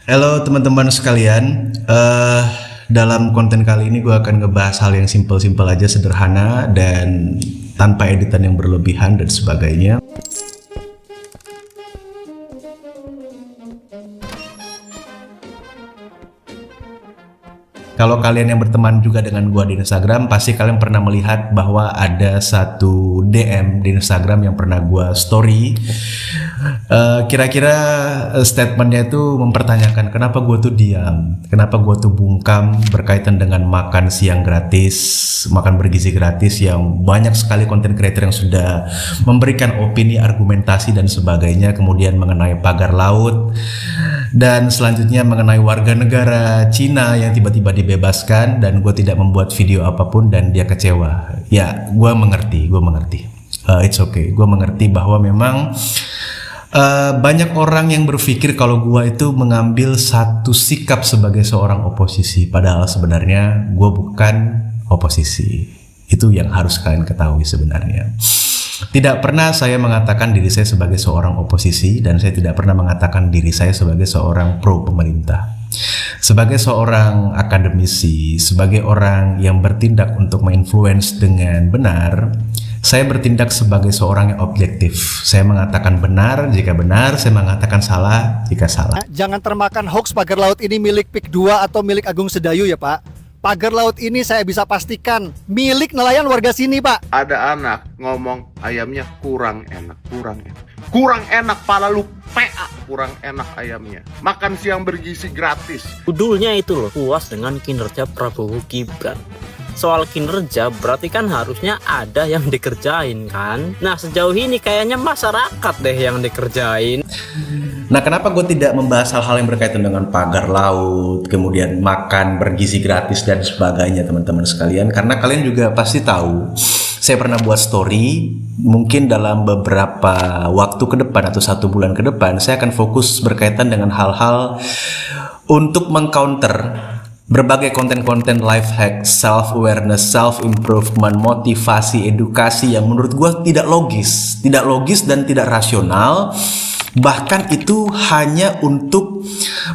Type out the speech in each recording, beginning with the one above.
Halo teman-teman sekalian, dalam konten kali ini gue akan ngebahas hal yang simpel-simpel aja, sederhana dan tanpa editan yang berlebihan dan sebagainya. Kalau kalian yang berteman juga dengan gua di Instagram, pasti kalian pernah melihat bahwa ada satu DM di Instagram yang pernah gua story. Kira-kira statementnya itu mempertanyakan kenapa gua tuh diam, kenapa gua tuh bungkam berkaitan dengan makan siang gratis, makan bergizi gratis yang banyak sekali konten creator yang sudah memberikan opini, argumentasi dan sebagainya, kemudian mengenai pagar laut. Dan selanjutnya mengenai warga negara Cina yang tiba-tiba dibebaskan dan gue tidak membuat video apapun dan dia kecewa. Ya, gue mengerti. It's okay. Gue mengerti bahwa memang banyak orang yang berpikir kalau gue itu mengambil satu sikap sebagai seorang oposisi. Padahal sebenarnya gue bukan oposisi. Itu yang harus kalian ketahui sebenarnya. Tidak pernah saya mengatakan diri saya sebagai seorang oposisi dan saya tidak pernah mengatakan diri saya sebagai seorang pro pemerintah. Sebagai seorang akademisi, sebagai orang yang bertindak untuk menginfluence dengan benar, saya bertindak sebagai seorang yang objektif. Saya mengatakan benar jika benar, saya mengatakan salah jika salah. Jangan termakan hoax pagar laut ini milik PIK 2 atau milik Agung Sedayu ya Pak. Pagar laut ini saya bisa pastikan milik nelayan warga sini Pak. Ada anak ngomong ayamnya kurang enak. Kurang enak, pala lu PA, kurang enak ayamnya. Makan siang bergizi gratis. Judulnya itu loh, puas dengan kinerja Prabowo Gibran. Soal kinerja berarti kan harusnya ada yang dikerjain kan. Nah sejauh ini kayaknya masyarakat deh yang dikerjain. Nah, kenapa gue tidak membahas hal-hal yang berkaitan dengan pagar laut, kemudian makan bergizi gratis dan sebagainya, teman-teman sekalian? Karena kalian juga pasti tahu, saya pernah buat story, mungkin dalam beberapa waktu ke depan atau 1 bulan ke depan, saya akan fokus berkaitan dengan hal-hal untuk mengcounter berbagai konten-konten life hack, self-awareness, self-improvement, motivasi, edukasi yang menurut gue tidak logis dan tidak rasional. Bahkan itu hanya untuk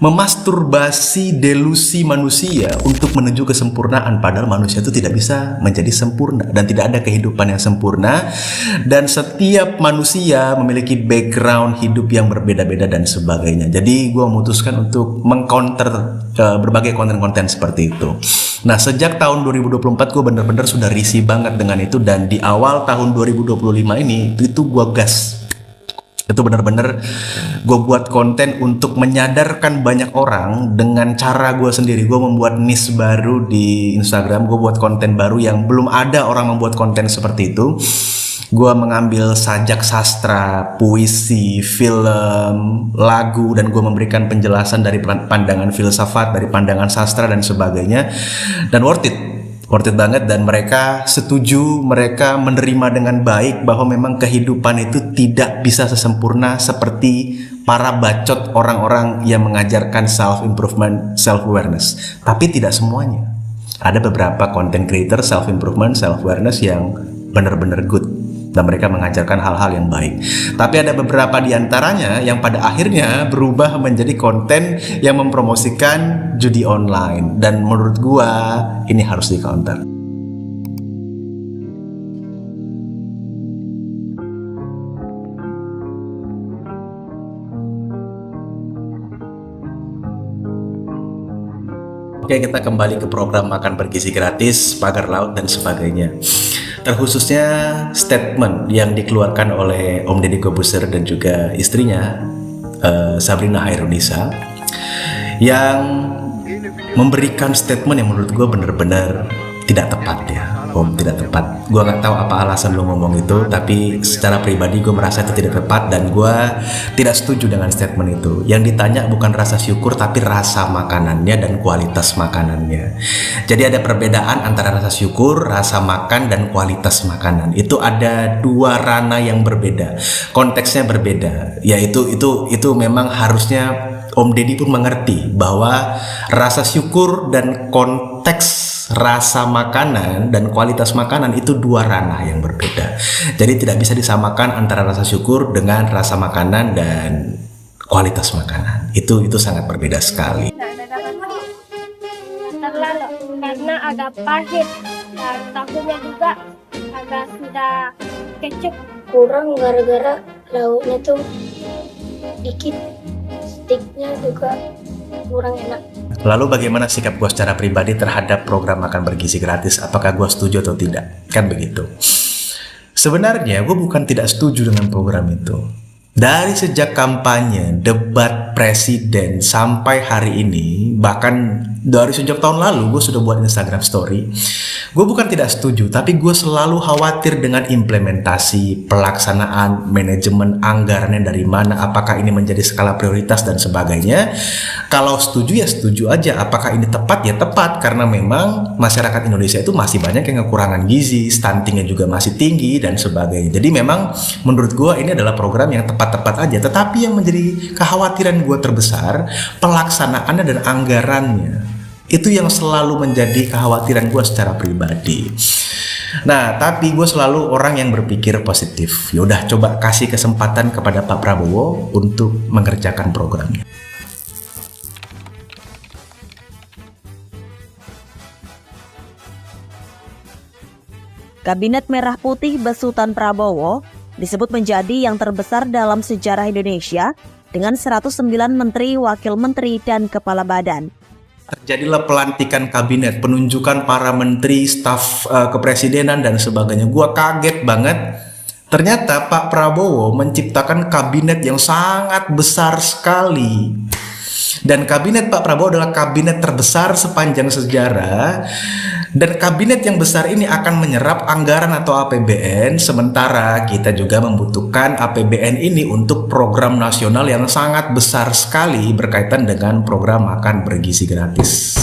memasturbasi delusi manusia untuk menuju kesempurnaan. Padahal manusia itu tidak bisa menjadi sempurna dan tidak ada kehidupan yang sempurna. Dan setiap manusia memiliki background hidup yang berbeda-beda dan sebagainya. Jadi gue memutuskan untuk mengcounter berbagai konten-konten seperti itu. Nah, sejak tahun 2024 gue bener-bener sudah risih banget dengan itu. Dan di awal tahun 2025 ini itu gue gas. Itu benar-benar gue buat konten untuk menyadarkan banyak orang dengan cara gue sendiri. Gue membuat niche baru di Instagram. Gue buat konten baru yang belum ada orang membuat konten seperti itu. Gue mengambil sajak sastra, puisi, film, lagu, dan gue memberikan penjelasan dari pandangan filsafat, dari pandangan sastra dan sebagainya. Dan worth it banget, dan mereka setuju, mereka menerima dengan baik bahwa memang kehidupan itu tidak bisa sesempurna seperti para bacot orang-orang yang mengajarkan self-improvement, self-awareness. Tapi tidak semuanya. Ada beberapa content creator self-improvement, self-awareness yang benar-benar good dan mereka mengajarkan hal-hal yang baik. Tapi ada beberapa di antaranya yang pada akhirnya berubah menjadi konten yang mempromosikan judi online. Dan menurut gua ini harus di counter. Oke, kita kembali ke program makan bergizi gratis, pagar laut dan sebagainya. Terkhususnya statement yang dikeluarkan oleh Om Deddy Corbuzier dan juga istrinya Sabrina Hairunisa yang memberikan statement yang menurut gue benar-benar tidak tepat ya. Om, tidak tepat. Gue nggak tahu apa alasan lo ngomong itu, tapi secara pribadi gue merasa itu tidak tepat dan gue tidak setuju dengan statement itu. Yang ditanya bukan rasa syukur tapi rasa makanannya dan kualitas makanannya. Jadi ada perbedaan antara rasa syukur, rasa makan dan kualitas makanan. Itu ada dua ranah yang berbeda, konteksnya berbeda. Ya itu memang harusnya Om Deddy pun mengerti bahwa rasa syukur dan konteks rasa makanan dan kualitas makanan itu dua ranah yang berbeda. Jadi tidak bisa disamakan antara rasa syukur dengan rasa makanan dan kualitas makanan. Itu sangat berbeda sekali. Terlalu karena agak pahit dan tahunya juga agak sudah kecut. Kurang gara-gara lauknya tuh dikit, stiknya juga kurang enak. Lalu bagaimana sikap gue secara pribadi terhadap program makan bergizi gratis? Apakah gue setuju atau tidak? Kan begitu. Sebenarnya gue bukan tidak setuju dengan program itu. Dari sejak kampanye, debat presiden sampai hari ini, bahkan dari sejak tahun lalu gue sudah buat Instagram story. Gue bukan tidak setuju, tapi gue selalu khawatir dengan implementasi, pelaksanaan, manajemen anggarannya dari mana, apakah ini menjadi skala prioritas dan sebagainya. Kalau setuju ya setuju aja, apakah ini tepat ya tepat, karena memang masyarakat Indonesia itu masih banyak yang kekurangan gizi, stuntingnya juga masih tinggi dan sebagainya. Jadi memang menurut gue ini adalah program yang tepat-tepat aja, tetapi yang menjadi kekhawatiran gue terbesar pelaksanaannya dan anggarannya. Itu yang selalu menjadi kekhawatiran gue secara pribadi. Nah, tapi gue selalu orang yang berpikir positif. Yaudah, coba kasih kesempatan kepada Pak Prabowo untuk mengerjakan programnya. Kabinet Merah Putih besutan Prabowo disebut menjadi yang terbesar dalam sejarah Indonesia dengan 109 menteri, wakil menteri, dan kepala badan. Terjadilah pelantikan kabinet, penunjukan para menteri, staf kepresidenan dan sebagainya. Gua kaget banget. Ternyata Pak Prabowo menciptakan kabinet yang sangat besar sekali. Dan kabinet Pak Prabowo adalah kabinet terbesar sepanjang sejarah. Dan kabinet yang besar ini akan menyerap anggaran atau APBN, sementara kita juga membutuhkan APBN ini untuk program nasional yang sangat besar sekali berkaitan dengan program makan bergizi gratis.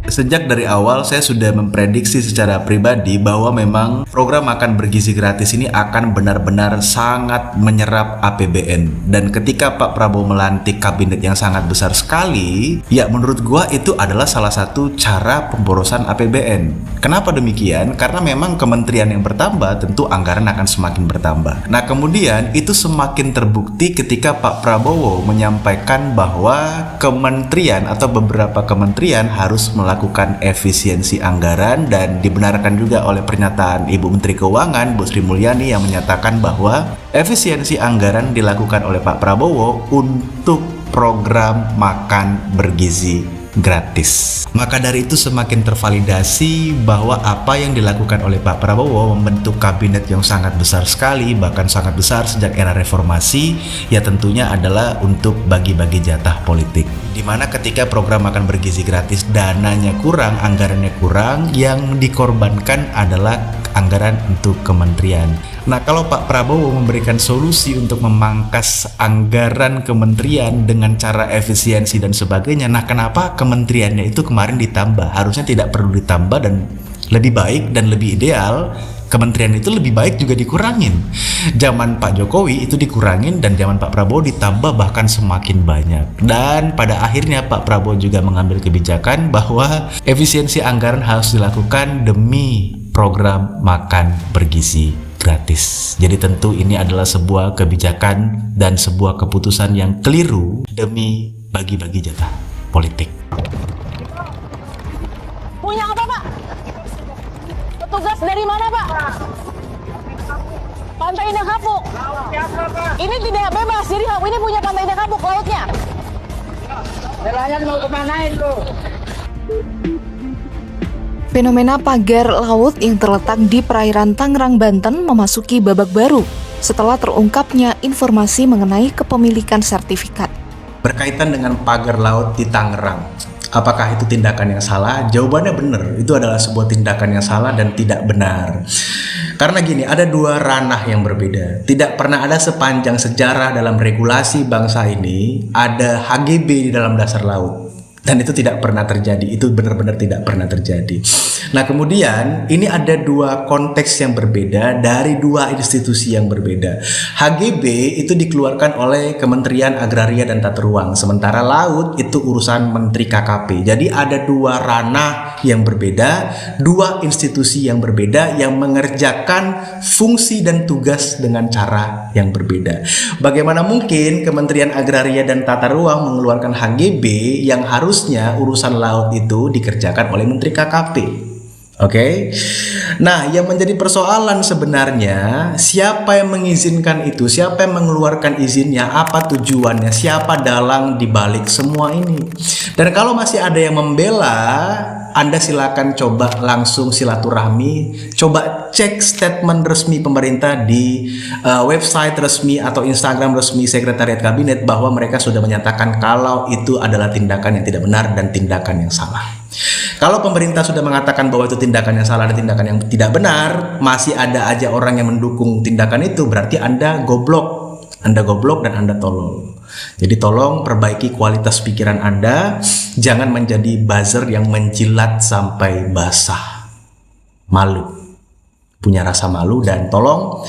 Sejak dari awal saya sudah memprediksi secara pribadi bahwa memang program makan bergizi gratis ini akan benar-benar sangat menyerap APBN. Dan ketika Pak Prabowo melantik kabinet yang sangat besar sekali, ya menurut gua itu adalah salah satu cara pemborosan APBN. Kenapa demikian? Karena memang kementerian yang bertambah tentu anggaran akan semakin bertambah. Nah, kemudian itu semakin terbukti ketika Pak Prabowo menyampaikan bahwa kementerian atau beberapa kementerian harus melakukan efisiensi anggaran, dan dibenarkan juga oleh pernyataan Ibu Menteri Keuangan Bu Sri Mulyani yang menyatakan bahwa efisiensi anggaran dilakukan oleh Pak Prabowo untuk program makan bergizi gratis. Maka dari itu semakin tervalidasi bahwa apa yang dilakukan oleh Pak Prabowo membentuk kabinet yang sangat besar sekali, bahkan sangat besar sejak era reformasi, ya tentunya adalah untuk bagi-bagi jatah politik. Dimana ketika program makan bergizi gratis dananya kurang, anggarannya kurang, yang dikorbankan adalah anggaran untuk kementerian. Nah, kalau Pak Prabowo memberikan solusi untuk memangkas anggaran kementerian dengan cara efisiensi dan sebagainya, nah kenapa kementeriannya itu kemarin ditambah? Harusnya tidak perlu ditambah, dan lebih baik dan lebih ideal kementerian itu lebih baik juga dikurangin. Zaman Pak Jokowi itu dikurangin, dan zaman Pak Prabowo ditambah bahkan semakin banyak. Dan pada akhirnya Pak Prabowo juga mengambil kebijakan bahwa efisiensi anggaran harus dilakukan demi program makan bergizi gratis. Jadi tentu ini adalah sebuah kebijakan dan sebuah keputusan yang keliru demi bagi-bagi jatah politik. Punya apa, Pak? Petugas dari mana, Pak? Pantai Indah Kapuk. Ini tidak bebas, jadi ini punya Pantai Indah Kapuk lautnya. Nelayan mau kemana itu? Fenomena pagar laut yang terletak di perairan Tangerang, Banten memasuki babak baru setelah terungkapnya informasi mengenai kepemilikan sertifikat. Berkaitan dengan pagar laut di Tangerang, apakah itu tindakan yang salah? Jawabannya benar, itu adalah sebuah tindakan yang salah dan tidak benar. Karena gini, ada dua ranah yang berbeda. Tidak pernah ada sepanjang sejarah dalam regulasi bangsa ini ada HGB di dalam dasar laut. Dan itu tidak pernah terjadi, itu benar-benar tidak pernah terjadi. Nah kemudian ini ada dua konteks yang berbeda dari dua institusi yang berbeda. HGB itu dikeluarkan oleh Kementerian Agraria dan Tata Ruang, sementara laut itu urusan Menteri KKP. Jadi ada dua ranah yang berbeda, dua institusi yang berbeda yang mengerjakan fungsi dan tugas dengan cara yang berbeda. Bagaimana mungkin Kementerian Agraria dan Tata Ruang mengeluarkan HGB yang harusnya urusan laut itu dikerjakan oleh Menteri KKP? Oke. Nah, yang menjadi persoalan sebenarnya siapa yang mengizinkan itu, siapa yang mengeluarkan izinnya, apa tujuannya, siapa dalang di balik semua ini. Dan kalau masih ada yang membela, Anda silakan coba langsung silaturahmi, coba cek statement resmi pemerintah di website resmi atau Instagram resmi Sekretariat Kabinet bahwa mereka sudah menyatakan kalau itu adalah tindakan yang tidak benar dan tindakan yang salah. Kalau pemerintah sudah mengatakan bahwa itu tindakan yang salah dan tindakan yang tidak benar, masih ada aja orang yang mendukung tindakan itu, berarti Anda goblok. Anda goblok dan Anda tolol. Jadi tolong perbaiki kualitas pikiran Anda, jangan menjadi buzzer yang menjilat sampai basah. Malu. Punya rasa malu, dan tolong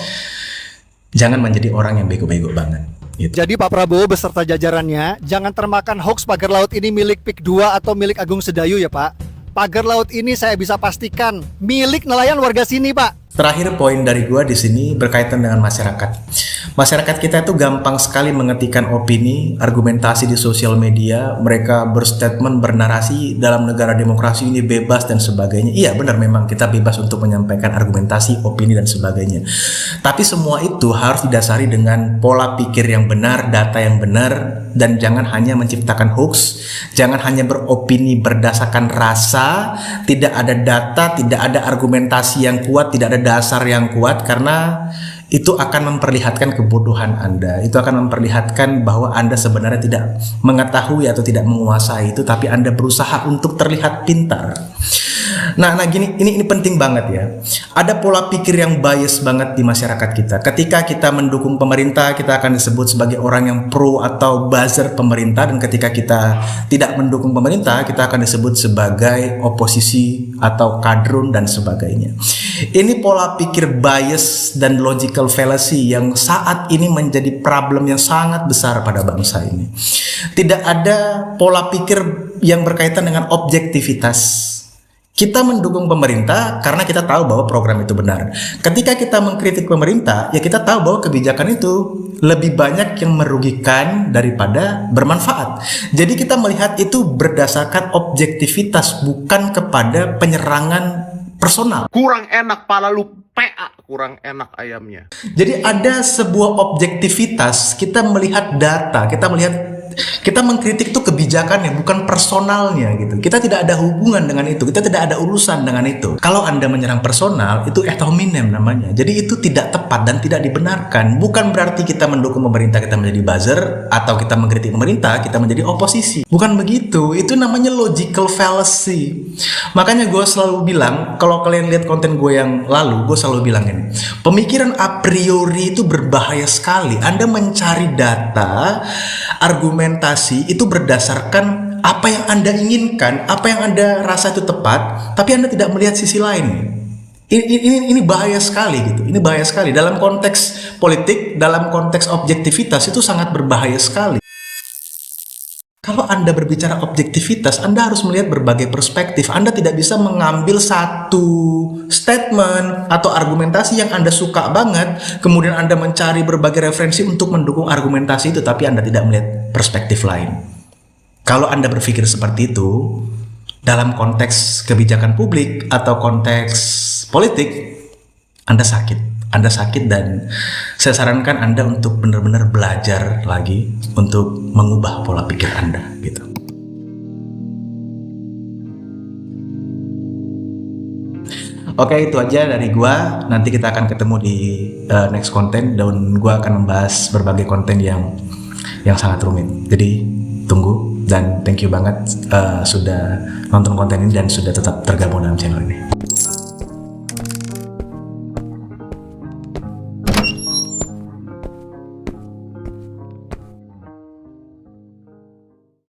jangan menjadi orang yang bego-bego banget. Gitu. Jadi Pak Prabowo beserta jajarannya jangan termakan hoax pagar laut ini milik PIK 2 atau milik Agung Sedayu ya Pak. Pagar laut ini saya bisa pastikan milik nelayan warga sini Pak. Terakhir poin dari gua di sini berkaitan dengan masyarakat. Masyarakat kita itu gampang sekali mengetikkan opini, argumentasi di sosial media. Mereka berstatement, bernarasi dalam negara demokrasi ini bebas dan sebagainya. Iya benar, memang kita bebas untuk menyampaikan argumentasi, opini dan sebagainya. Tapi semua itu harus didasari dengan pola pikir yang benar, data yang benar, dan jangan hanya menciptakan hoax. Jangan hanya beropini berdasarkan rasa, tidak ada data, tidak ada argumentasi yang kuat, tidak ada dasar yang kuat, karena itu akan memperlihatkan kebodohan Anda. Itu akan memperlihatkan bahwa Anda sebenarnya tidak mengetahui atau tidak menguasai itu, tapi Anda berusaha untuk terlihat pintar. Nah gini, ini penting banget ya. Ada pola pikir yang bias banget di masyarakat kita. Ketika kita mendukung pemerintah, kita akan disebut sebagai orang yang pro atau buzzer pemerintah, dan ketika kita tidak mendukung pemerintah, kita akan disebut sebagai oposisi atau kadrun dan sebagainya. Ini pola pikir bias dan logical fallacy yang saat ini menjadi problem yang sangat besar pada bangsa ini. Tidak ada pola pikir yang berkaitan dengan objektivitas. Kita mendukung pemerintah karena kita tahu bahwa program itu benar. Ketika kita mengkritik pemerintah, ya kita tahu bahwa kebijakan itu lebih banyak yang merugikan daripada bermanfaat. Jadi kita melihat itu berdasarkan objektivitas, bukan kepada penyerangan personal. Kurang enak pala lu PA, kurang enak ayamnya. Jadi ada sebuah objektivitas, kita melihat data, kita mengkritik itu kebijakannya, bukan personalnya gitu. Kita tidak ada hubungan dengan itu, kita tidak ada urusan dengan itu. Kalau Anda menyerang personal, itu ad hominem namanya. Jadi itu tidak tepat dan tidak dibenarkan. Bukan berarti kita mendukung pemerintah kita menjadi buzzer, atau kita mengkritik pemerintah kita menjadi oposisi. Bukan begitu, itu namanya logical fallacy. Makanya gue selalu bilang, kalau kalian lihat konten gue yang lalu, gue selalu bilang ini, pemikiran a priori itu berbahaya sekali. Anda mencari data, argumentasi itu berdasarkan apa yang Anda inginkan, apa yang Anda rasa itu tepat, tapi Anda tidak melihat sisi lain. Ini bahaya sekali gitu. Ini bahaya sekali dalam konteks politik, dalam konteks objektivitas itu sangat berbahaya sekali. Kalau Anda berbicara objektivitas, Anda harus melihat berbagai perspektif. Anda tidak bisa mengambil satu statement atau argumentasi yang Anda suka banget, kemudian Anda mencari berbagai referensi untuk mendukung argumentasi itu, tapi Anda tidak melihat perspektif lain. Kalau Anda berpikir seperti itu, dalam konteks kebijakan publik atau konteks politik, Anda sakit. Anda sakit, dan saya sarankan Anda untuk benar-benar belajar lagi untuk mengubah pola pikir Anda gitu. Oke, itu aja dari gua. Nanti kita akan ketemu di next konten, dan gua akan membahas berbagai konten yang sangat rumit. Jadi tunggu, dan thank you banget sudah nonton konten ini dan sudah tetap tergabung dalam channel ini.